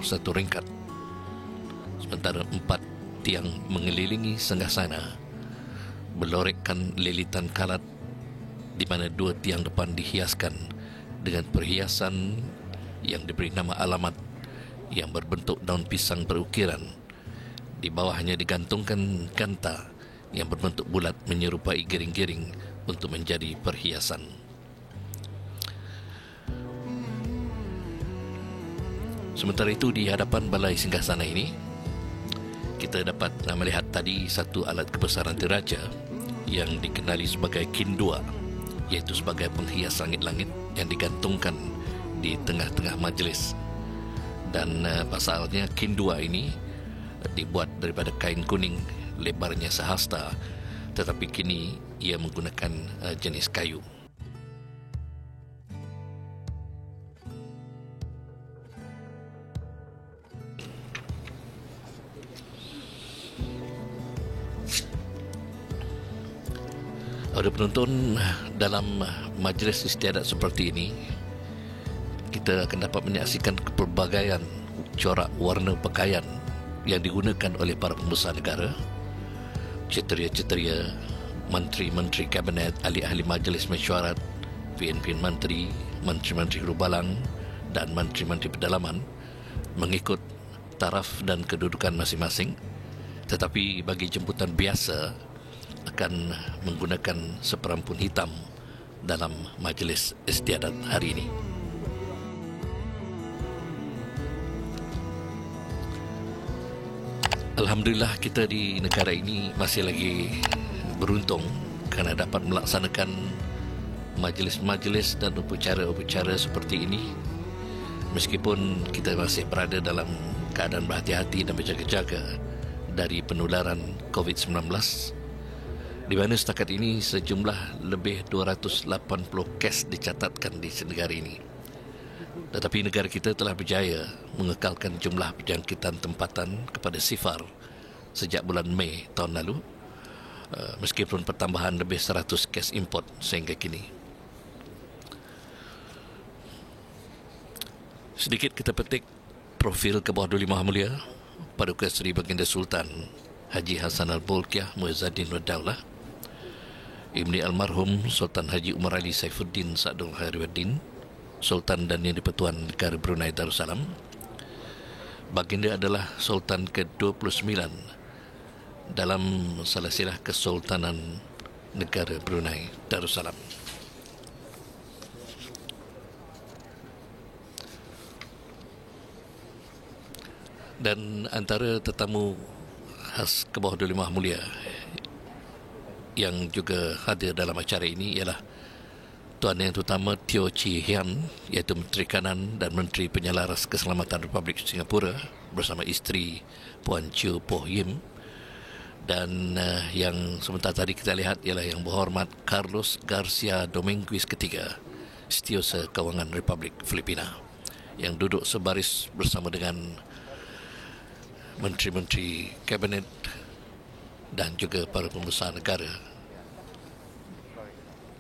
satu ringkat, sementara 4 tiang mengelilingi senggasana, berlorekkan lilitan kalat, di mana 2 tiang depan dihiaskan dengan perhiasan yang diberi nama alamat yang berbentuk daun pisang berukiran. Di bawahnya digantungkan kanta yang berbentuk bulat menyerupai giring-giring untuk menjadi perhiasan. Sementara itu, di hadapan balai singgasana ini, kita dapat melihat tadi satu alat kebesaran diraja yang dikenali sebagai kindua, iaitu sebagai penghias langit-langit yang digantungkan di tengah-tengah majlis. Dan pasalnya kindua ini dibuat daripada kain kuning, lebarnya sehasta, tetapi kini ia menggunakan jenis kayu. Ada penonton, dalam majlis istiadat seperti ini, kita akan dapat menyaksikan kepelbagaian corak warna pakaian yang digunakan oleh para pembesar negara, ceteria-ceteria, menteri-menteri kabinet, ahli-ahli majlis mesyuarat, PN-PN menteri, menteri-menteri rubalang dan menteri-menteri pedalaman mengikut taraf dan kedudukan masing-masing. Tetapi bagi jemputan biasa akan menggunakan seperampun hitam dalam majlis istiadat hari ini. Alhamdulillah, kita di negara ini masih lagi beruntung kerana dapat melaksanakan majlis-majlis dan upacara-upacara seperti ini, meskipun kita masih berada dalam keadaan berhati-hati dan berjaga-jaga dari penularan COVID-19, di mana setakat ini sejumlah lebih 280 kes dicatatkan di negara ini. Tetapi negara kita telah berjaya mengekalkan jumlah penjangkitan tempatan kepada 0 sejak bulan Mei tahun lalu, meskipun pertambahan lebih 100 kes import sehingga kini. Sedikit kita petik profil Kebawah Duli Maha Mulia Paduka Seri Baginda Sultan Haji Hassan Al-Bolkiah Muizzaddin Wad-Daulah, Ibni Almarhum Sultan Haji Umar Ali Saifuddin Sa'dul Khairuddin, Sultan dan Yang di-Pertuan Negara Brunei Darussalam. Baginda adalah Sultan ke-29 dalam silsilah Kesultanan Negara Brunei Darussalam. Dan antara tetamu khas Kebawah Duli Maha Mulia yang juga hadir dalam acara ini ialah Tuan Yang Utama Teo Chee Hean, iaitu Menteri Kanan dan Menteri Penyelaras Keselamatan Republik Singapura bersama isteri Puan Chiu Poh Yim. Dan yang sebentar tadi kita lihat ialah Yang Berhormat Carlos Garcia Dominguez III, Setiausaha Kewangan Republik Filipina, yang duduk sebaris bersama dengan menteri-menteri kabinet dan juga para pembesar negara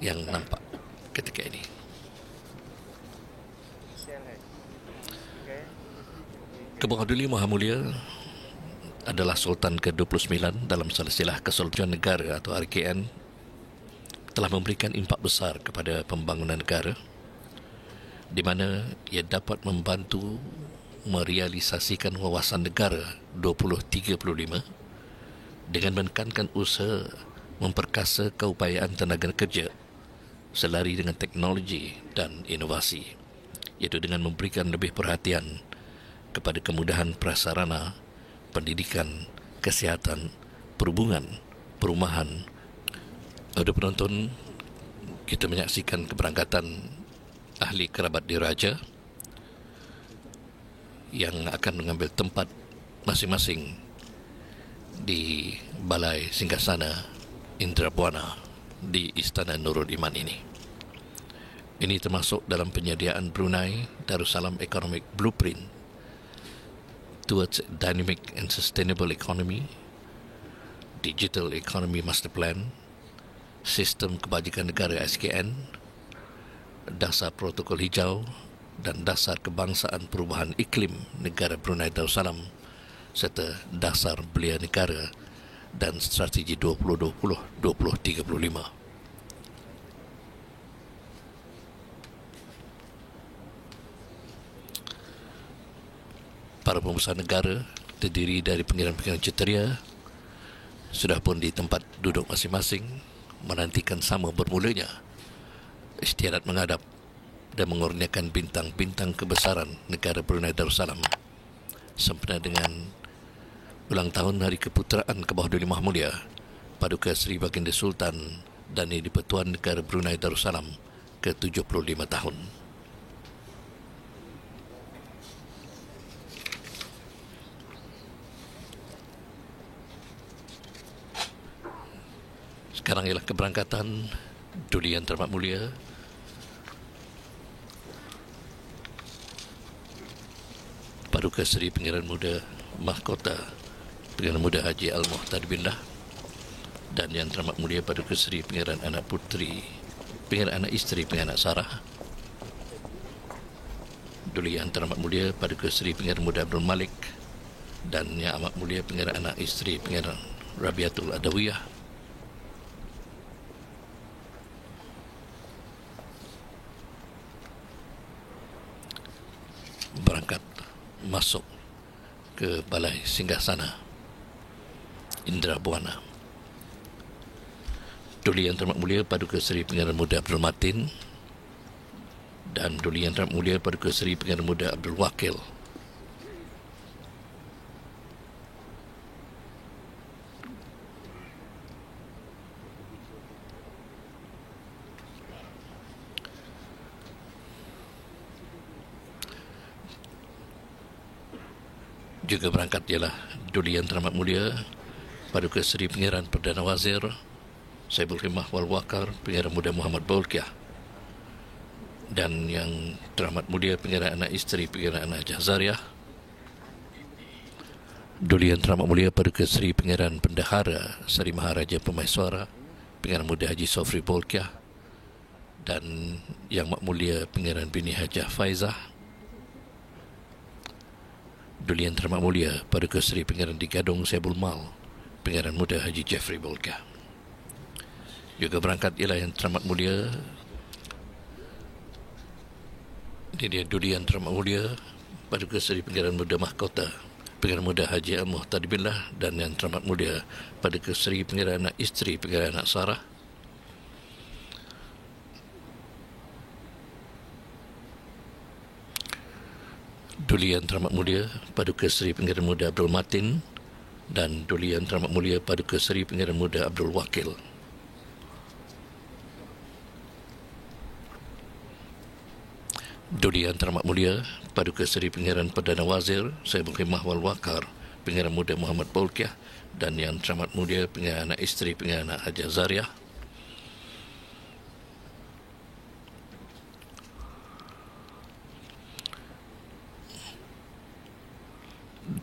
yang nampak ketika ini. Kebawah Duli Maha Mulia adalah Sultan ke-29 dalam silsilah Kesultanan Negara atau RKN, telah memberikan impak besar kepada pembangunan negara, di mana ia dapat membantu merealisasikan wawasan negara 2035 dengan menekankan usaha memperkasa keupayaan tenaga kerja selari dengan teknologi dan inovasi, iaitu dengan memberikan lebih perhatian kepada kemudahan prasarana, pendidikan, kesihatan, perhubungan, perumahan. Ada penonton, kita menyaksikan keberangkatan ahli kerabat diraja yang akan mengambil tempat masing-masing di Balai Singgasana Indrabuana di Istana Nurul Iman ini. Ini termasuk dalam penyediaan Brunei Darussalam Economic Blueprint towards Dynamic and Sustainable Economy, Digital Economy Master Plan, Sistem Kebajikan Negara SKN, Dasar Protokol Hijau dan dasar kebangsaan perubahan iklim negara Brunei Darussalam serta dasar belia negara dan strategi 2020-2035. Para pembesar negara terdiri dari pinggiran-pinggiran ceteria sudah pun di tempat duduk masing-masing menantikan sama bermulanya istiadat menghadap dan mengurniakan bintang-bintang kebesaran negara Brunei Darussalam sempena dengan ulang tahun Hari Keputeraan ke bawah Duli Maha Mulia Paduka Seri Baginda Sultan dan Di-Pertuan Negara Brunei Darussalam ke-75 tahun. Sekarang ialah keberangkatan Duli Yang Teramat Mulia Paduka Seri Pangeran Muda Mahkota Pangeran Muda Haji Al-Muhtar Billah dan Yang Teramat Mulia Paduka Seri Pangeran Anak Puteri Pangeran Anak Isteri Pangeran Anak Sarah, Duli Yang Teramat Mulia Paduka Seri Pangeran Muda Abdul Malik dan Yang Amat Mulia Pangeran Anak Isteri Pangeran Rabiatul Adawiyah, berangkat masuk ke Balai Singgasana Indra Buana. Duli Yang Teramat Mulia Paduka Seri Pangeran Muda Abdul Matin dan Duli Yang Teramat Mulia Paduka Seri Pangeran Muda Abdul Wakil. Juga berangkat ialah Duli Yang Teramat Mulia Paduka Seri Pangeran Perdana Wazir Saibul Khimah Wal Wakar Pangeran Muda Muhammad Bolkiah dan Yang Teramat Mulia Pangeran Anak Isteri Pangeran Anak Jahzariah, Duli Yang Teramat Mulia Paduka Seri Pangeran Bendahara Seri Maharaja Pemaiswara Pangeran Muda Haji Sofri Bolkiah dan Yang Mak Mulia Pangeran Bini Hajah Faizah, Duli Yang Teramat Mulia Paduka Seri Pangeran Di Gadong Saibul Mal Pangeran Muda Haji Jeffrey Bolkiah. Juga berangkat ialah Yang Teramat Mulia Duli Yang Teramat Mulia Paduka Seri Pangeran Muda Mahkota Pangeran Muda Haji Al-Muhtar Billah dan Yang Teramat Mulia Paduka Seri Pangeran Anak Isteri Pangeran Anak Sarah, Duli Yang Teramat Mulia Paduka Seri Pangeran Muda Abdul Matin dan Duli Yang Teramat Mulia Paduka Seri Pangeran Muda Abdul Wakil. Duli Yang Teramat Mulia Paduka Seri Pangeran Perdana Wazir Saibul Khimah Wal Wakar Pangeran Muda Muhammad Bolkiah dan Yang Teramat Mulia Pangeran Anak Isteri Pangeran Anak Hajah Zariah,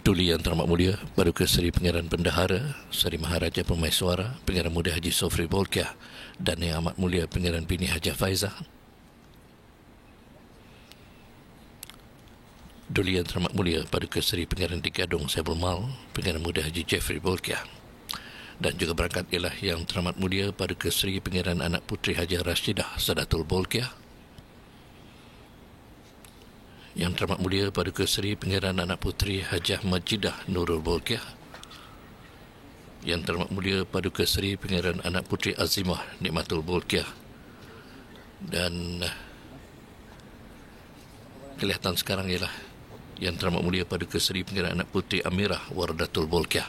Duli Yang Teramat Mulia Paduka Seri Pangeran Bendahara Seri Maharaja Pemaiswara Pangeran Muda Haji Sofri Bolkiah dan Yang Amat Mulia Pangeran Bini Hajah Faizah, Duli Yang Teramat Mulia Paduka Seri Pangeran Di Gadong Saibul Mal Pangeran Muda Haji Jeffrey Bolkiah. Dan juga berangkat ialah Yang Teramat Mulia Paduka Seri Pangeran Anak Puteri Hajah Rashidah Sadatul Bolkiah, Yang Teramat Mulia Paduka Seri Pangeran Anak Puteri Hajah Majidah Nurul Bolkiah, Yang Teramat Mulia Paduka Seri Pangeran Anak Puteri Azimah Nikmatul Bolkiah, dan kelihatan sekarang ialah Yang Teramat Mulia Paduka Seri Pangeran Anak Puteri Amirah Wardatul Bolkiah.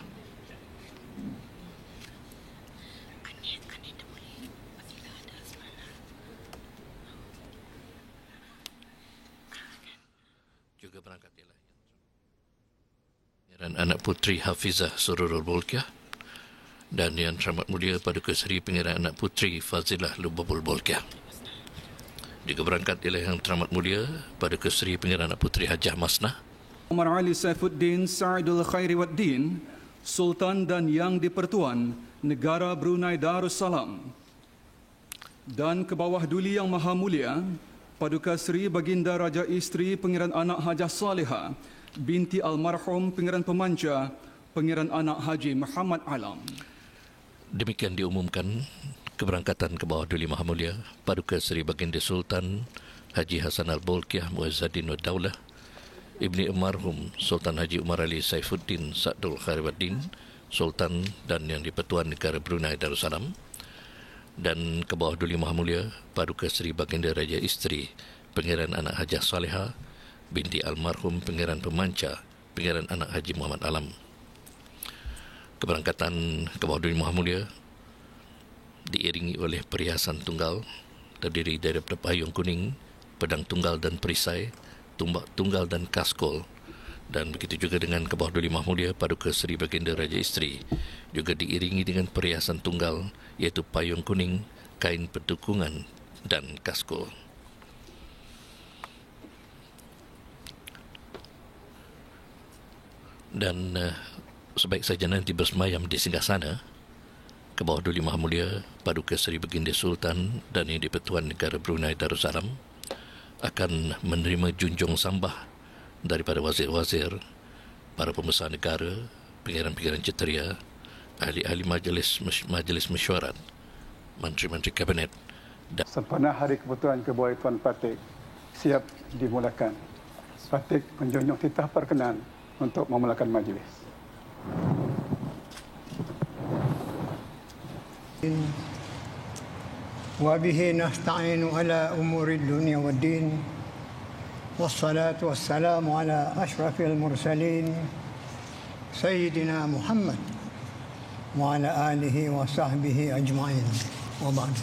Juga berangkat ialah Pangeran Anak Puteri Hafizah Sururul Bolkiah dan Yang Teramat Mulia Paduka Seri Pangeran Anak Puteri Fazilah Lubabul Bolkiah. Juga berangkat ialah Yang Teramat Mulia Paduka Seri Pangeran Anak Puteri Hajah Masnah Umar Ali Saifuddin Sa'idul Khairi Waddin, Sultan dan Yang di-Pertuan Negara Brunei Darussalam, dan ke bawah Duli Yang Maha Mulia Paduka Seri Baginda Raja Isteri Pangeran Anak Hajah Saleha binti almarhum Pangeran Pemanca Pangeran Anak Haji Muhammad Alam. Demikian diumumkan keberangkatan ke bawah Duli Maha Mulia Paduka Seri Baginda Sultan Haji Hasan Al-Bolkiah Muizzaddin Wad-Daulah Ibni Almarhum Sultan Haji Umar Ali Saifuddin Sa'dul Khairuddin Sultan dan Yang di-Pertuan Negara Brunei Darussalam, dan ke bawah Duli Maha Mulia Paduka Seri Baginda Raja Isteri Pangeran Anak Hajah Saleha binti almarhum Pangeran Pemanca Pangeran Anak Haji Muhammad Alam. Keberangkatan ke bawah Duli Maha Mulia diiringi oleh perhiasan tunggal terdiri daripada payung kuning, pedang tunggal dan perisai, tumbak tunggal dan kaskol, dan begitu juga dengan ke bawah Duli Maha Mulia Paduka Seri Baginda Raja Isteri juga diiringi dengan perhiasan tunggal iaitu payung kuning, kain petukungan dan kaskol. Dan sebaik saja nanti bersemayam di singgasana ke bawah Duli Maha Mulia Paduka Seri Baginda Sultan dan Yang di-Pertuan Negara Brunei Darussalam akan menerima junjung sambah daripada wazir-wazir, para pembesar negara, pengiran-pengiran ceteria, ahli-ahli majlis mesyuarat, menteri-menteri kabinet. Sempena Hari Kebetulan Kebawai Tuan Patik siap dimulakan. Patik menjunjung titah perkenan untuk memulakan majlis. وبه نستعين على أمور الدنيا والدين والصلاة والسلام على أشرف المرسلين سيدنا محمد وعلى آله وصحبه أجمعين وبعد.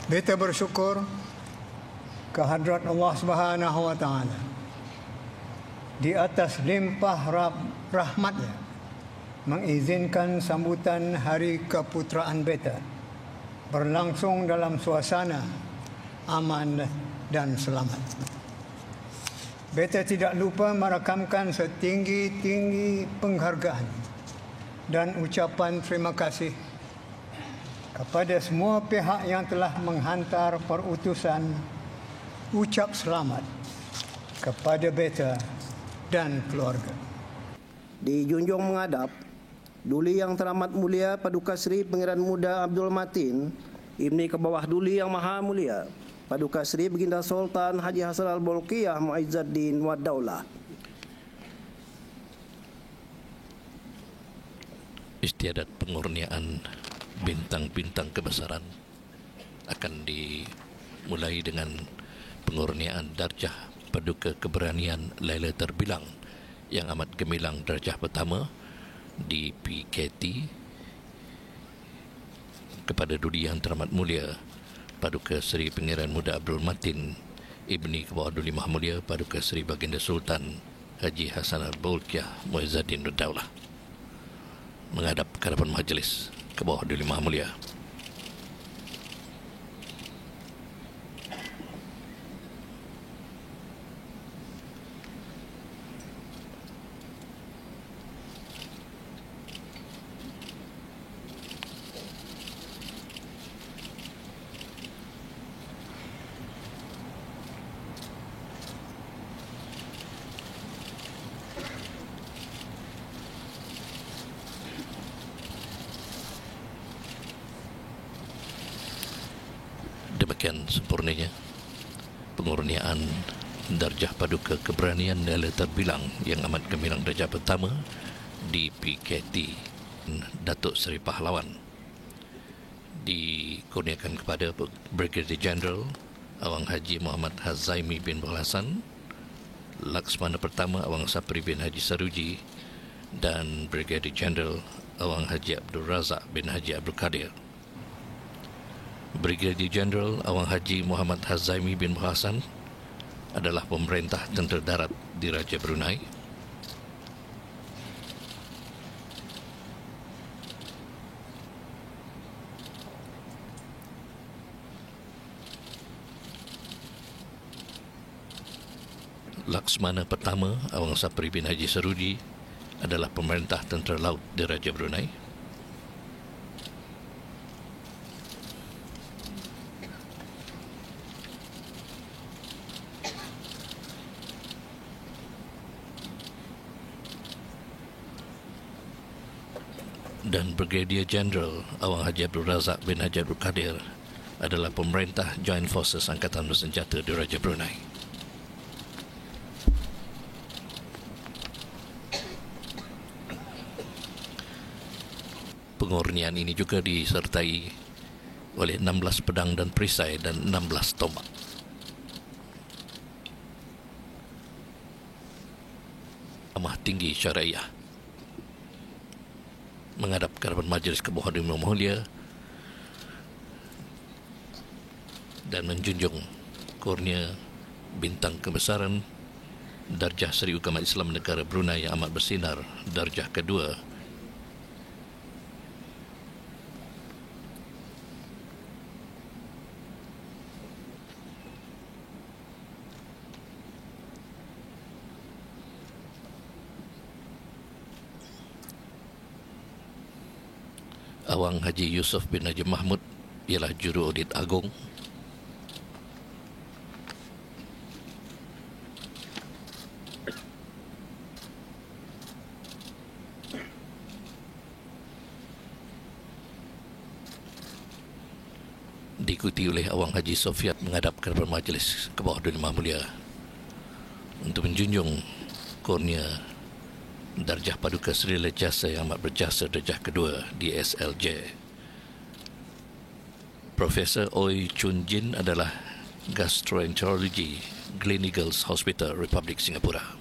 Beta bersyukur kehadrat Allah Subhanahu wa taala di atas limpah rahmatnya mengizinkan sambutan Hari Keputeraan Beta berlangsung dalam suasana aman dan selamat. Beta tidak lupa merakamkan setinggi-tinggi penghargaan dan ucapan terima kasih kepada semua pihak yang telah menghantar perutusan ucap selamat kepada Beta dan keluarga. Dijunjung menghadap Duli Yang Teramat Mulia Paduka Seri Pangeran Muda Abdul Matin, Ibni ke bawah Duli Yang Maha Mulia Paduka Seri Baginda Sultan Haji Hasan Al-Bolkiah Muizzaddin Wad-Daulah. Istiadat pengurniaan bintang-bintang kebesaran akan dimulai dengan pengurniaan darjah Paduka Keberanian Laila Terbilang yang amat gemilang darjah pertama di PKT kepada Duli Yang Teramat Mulia Paduka Seri Pangeran Muda Abdul Matin, Ibni ke bawah Duli Maha Mulia Paduka Seri Baginda Sultan Haji Hasan Al-Bolkiah Muizzaddin Wad-Daulah. Menghadap ke hadapan majlis ke bawah Duli Maha Mulia. Demikian sempurnanya pengurniaan darjah Paduka Keberanian Laila Terbilang yang amat gemilang darjah pertama di PKT Datuk Seri Pahlawan dikurniakan kepada Brigadier General Awang Haji Muhammad Hazaimi bin Hasan, Laksmana Pertama Awang Sapri bin Haji Saruji, dan Brigadier General Awang Haji Abdul Razak bin Haji Abdul Qadir. Brigadier General Awang Haji Muhammad Hazaimi bin Hasan adalah pemerintah tentera darat di Raja Brunei. Laksmana Pertama Awang Sapri bin Haji Saruji adalah pemerintah tentera laut di Raja Brunei. dan Brigadier General Awang Haji Abdul Razak bin Haji Abdul Qadir adalah pemerintah Joint Forces Angkatan Bersenjata di Raja Brunei. Pengurnian ini juga disertai oleh 16 pedang dan perisai dan 16 tombak. Mahkamah Tinggi Syariah menghadap ke hadapan Majlis Kemahuan Yang Mulia dan menjunjung kurnia bintang kebesaran Darjah Seri Ugama Islam Negara Brunei yang amat bersinar, darjah kedua, Awang Haji Yusof bin Haji Mahmud ialah Juru Audit Agung. Diikuti oleh Awang Haji Sofiat menghadap ke hadapan Majlis Kemahuan Yang Mulia untuk menjunjung kurnia Darjah Paduka Seri Jasa yang amat berjasa darjah kedua DSLJ. Profesor Oi Chun Jin adalah Gastroenterologi Gleneagles Hospital, Republik Singapura.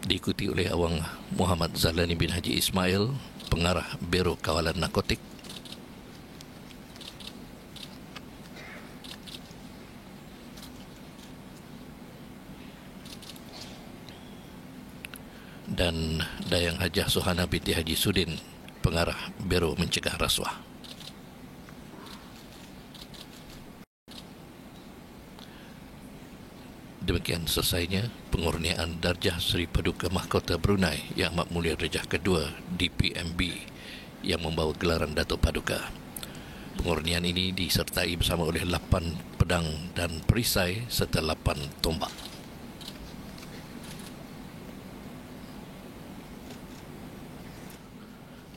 Diikuti oleh Awang Muhammad Zalani bin Haji Ismail, Pengarah Biro Kawalan Narkotik. Dan Dayang Hajah Suhana binti Haji Sudin, Pengarah Biro Mencegah Rasuah. Demikian selesainya pengurniaan Darjah Seri Paduka Mahkota Brunei yang amat mulia darjah kedua DPMB yang membawa gelaran Datuk Paduka. Pengurnian ini disertai bersama oleh 8 pedang dan perisai serta 8 tombak.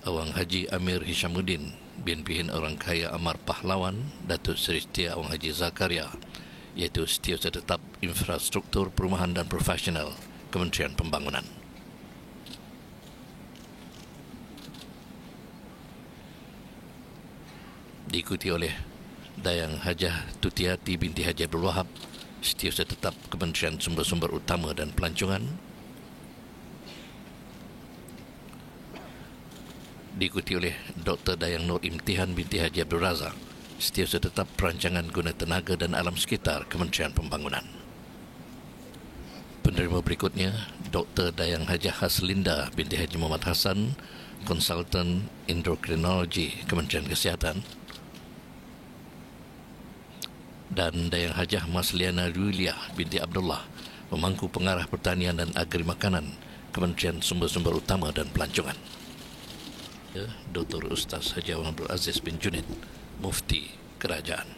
Awang Haji Amir Hishamuddin bin Pihin Orang Kaya Amar Pahlawan, Datuk Seri Setia Awang Haji Zakaria, iaitu Setiausaha Tetap Infrastruktur Perumahan dan Profesional Kementerian Pembangunan. Diikuti oleh Dayang Hajah Tutiati binti Haji Abdul Wahab, Setiausaha Tetap Kementerian Sumber-Sumber Utama dan Pelancongan. Diikuti oleh Dr. Dayang Nur Imtihan binti Haji Abdul Razak, Setiausaha Tetap Perancangan Guna Tenaga dan Alam Sekitar Kementerian Pembangunan. Penerima berikutnya Dr. Dayang Hajah Haslinda binti Haji Muhammad Hassan, Konsultan Endokrinologi Kementerian Kesihatan, dan Dayang Hajah Masliana Yuliah binti Abdullah, Pemangku Pengarah Pertanian dan Agri Makanan Kementerian Sumber-Sumber Utama dan Pelancongan. Dr. Ustaz Haji Awang Abdul Aziz bin Junid, Mufti Kerajaan.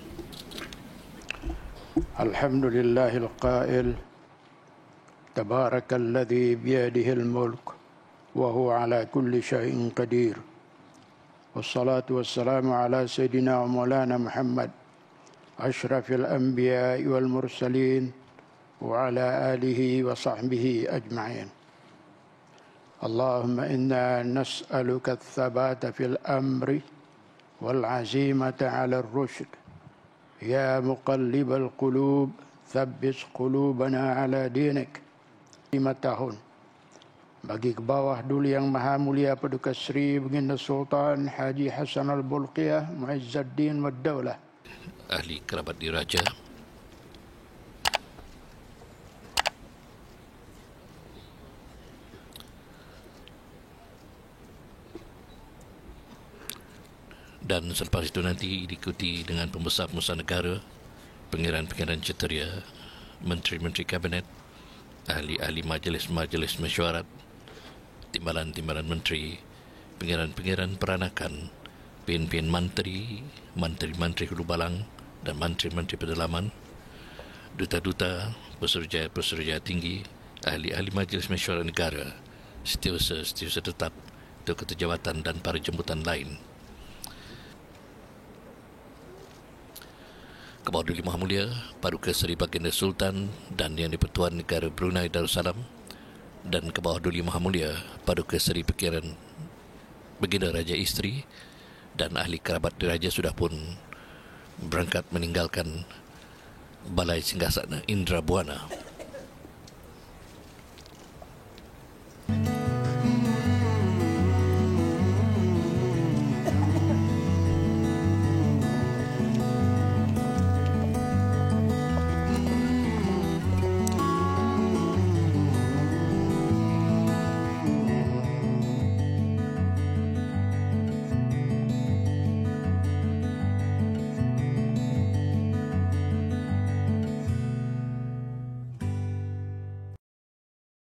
Alhamdulillahil qail Tabarakalladzi biyadihil mulk wa huwa ala kulli syai'in qadir. Wassalatu wassalamu ala sayyidina wa maulana Muhammad asyrafil anbiya'i wal mursalin wa ala alihi wa sahbihi ajma'in. Allahumma inna nas'aluka ats-tsabata fil amri والعزيمة على الرشد يا مقلب القلوب ثبت قلوبنا على دينك. 5 tahun bagi ke bawah dulu Yang Maha Mulia Paduka Seri Baginda Sultan Haji Hassan Al-Bolkiah Muizzuddin wad Daulah, ahli kerabat diraja, dan selepas itu nanti diikuti dengan pembesar-pembesar negara, pangeran-pangeran ceteria, menteri-menteri kabinet, ahli-ahli majlis-majlis mesyuarat, timbalan-timbalan menteri, pengiran-pengiran peranakan, pian-pian mantri, mantri-mantri Hulu Balang dan mantri-mantri pedalaman, duta-duta, pesuruhjaya tinggi, ahli-ahli Majlis Mesyuarat Negara, setiausaha tetap, ketua jawatan dan para jemputan lain. Ke bawah Duli Maha Mulia Paduka Seri Baginda Sultan dan Yang di-Pertuan Negara Brunei Darussalam, dan ke bawah Duli Maha Mulia Paduka Seri Pengiran Baginda Raja Isteri dan ahli kerabat diraja sudah pun berangkat meninggalkan Balai Singgasana Indra Buana.